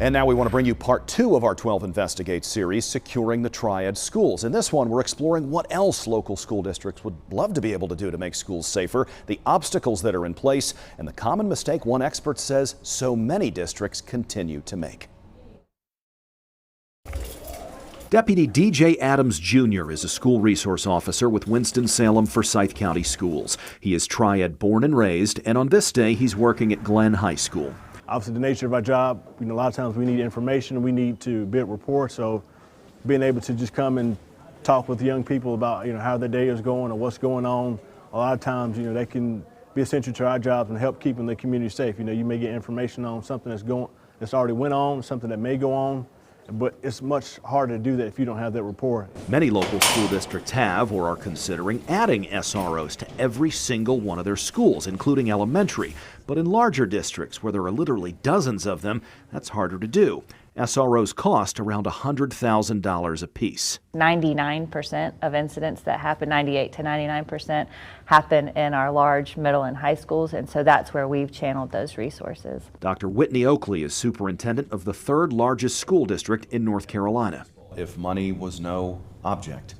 And now we want to bring you part 2 of our 12 Investigate series, Securing the Triad Schools. In this one, we're exploring what else local school districts would love to be able to do to make schools safer, the obstacles that are in place, and the common mistake one expert says so many districts continue to make. Deputy DJ Adams Jr. is a school resource officer with Winston-Salem Forsyth County Schools. He is Triad born and raised, and on this day, he's working at Glenn High School. Obviously, the nature of our job, a lot of times we need information, we need to build rapport, so being able to just come and talk with young people about, how their day is going or what's going on, a lot of times, they can be essential to our jobs and help keeping the community safe. You may get information on something that's already went on, something that may go on, but it's much harder to do that if you don't have that rapport. Many local school districts have or are considering adding SROs to every single one of their schools, including elementary. But in larger districts where there are literally dozens of them, that's harder to do. SROs cost around $100,000 apiece. 99% of incidents that happen, 98 to 99%, happen in our large middle and high schools, and so that's where we've channeled those resources. Dr. Whitney Oakley is superintendent of the 3rd largest school district in North Carolina. If money was no object,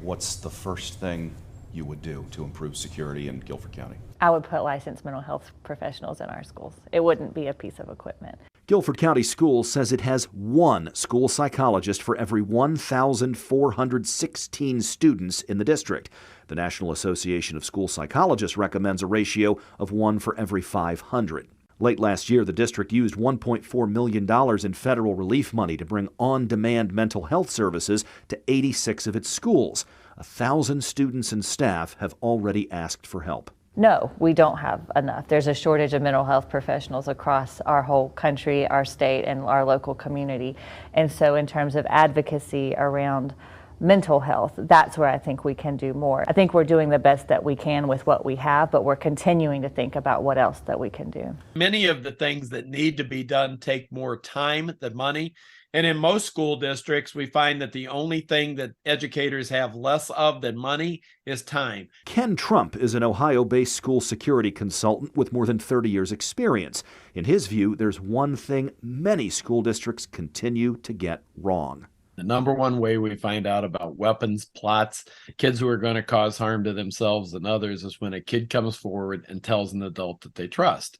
what's the first thing you would do to improve security in Guilford County? I would put licensed mental health professionals in our schools. It wouldn't be a piece of equipment. Guilford County Schools says it has 1 school psychologist for every 1,416 students in the district. The National Association of School Psychologists recommends a ratio of 1 for every 500. Late last year, the district used $1.4 million in federal relief money to bring on-demand mental health services to 86 of its schools. 1,000 students and staff have already asked for help. No, we don't have enough. There's a shortage of mental health professionals across our whole country, our state, and our local community. And so in terms of advocacy around mental health, that's where I think we can do more. I think we're doing the best that we can with what we have, but we're continuing to think about what else that we can do. Many of the things that need to be done take more time than money. And in most school districts, we find that the only thing that educators have less of than money is time. Ken Trump is an Ohio-based school security consultant with more than 30 years' experience. In his view, there's one thing many school districts continue to get wrong. The number one way we find out about weapons, plots, kids who are going to cause harm to themselves and others is when a kid comes forward and tells an adult that they trust.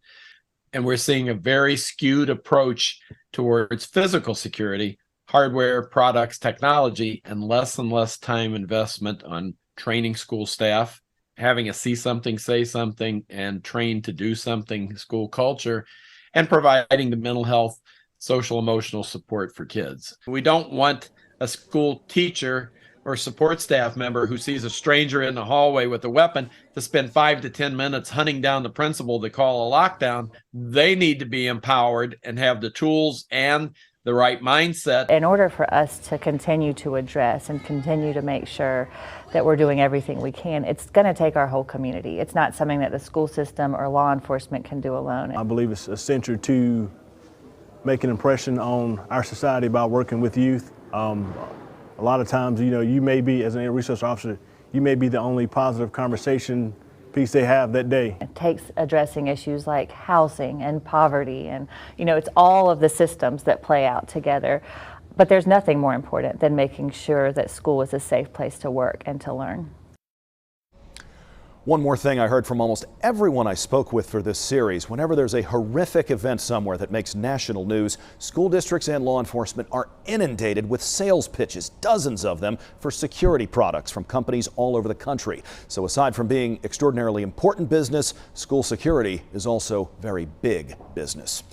And we're seeing a very skewed approach towards physical security, hardware, products, technology, and less time investment on training school staff, having a see something, say something, and train to do something school culture, and providing the mental health, social emotional support for kids. We don't want a school teacher or support staff member who sees a stranger in the hallway with a weapon to spend 5 to 10 minutes hunting down the principal to call a lockdown. They need to be empowered and have the tools and the right mindset. In order for us to continue to address and continue to make sure that we're doing everything we can, it's going to take our whole community. It's not something that the school system or law enforcement can do alone. I believe it's essential to make an impression on our society by working with youth. A lot of times, you may be, as a resource officer, you may be the only positive conversation piece they have that day. It takes addressing issues like housing and poverty, and it's all of the systems that play out together. But there's nothing more important than making sure that school is a safe place to work and to learn. One more thing I heard from almost everyone I spoke with for this series: whenever there's a horrific event somewhere that makes national news, school districts and law enforcement are inundated with sales pitches, dozens of them, for security products from companies all over the country. So aside from being extraordinarily important business, school security is also very big business.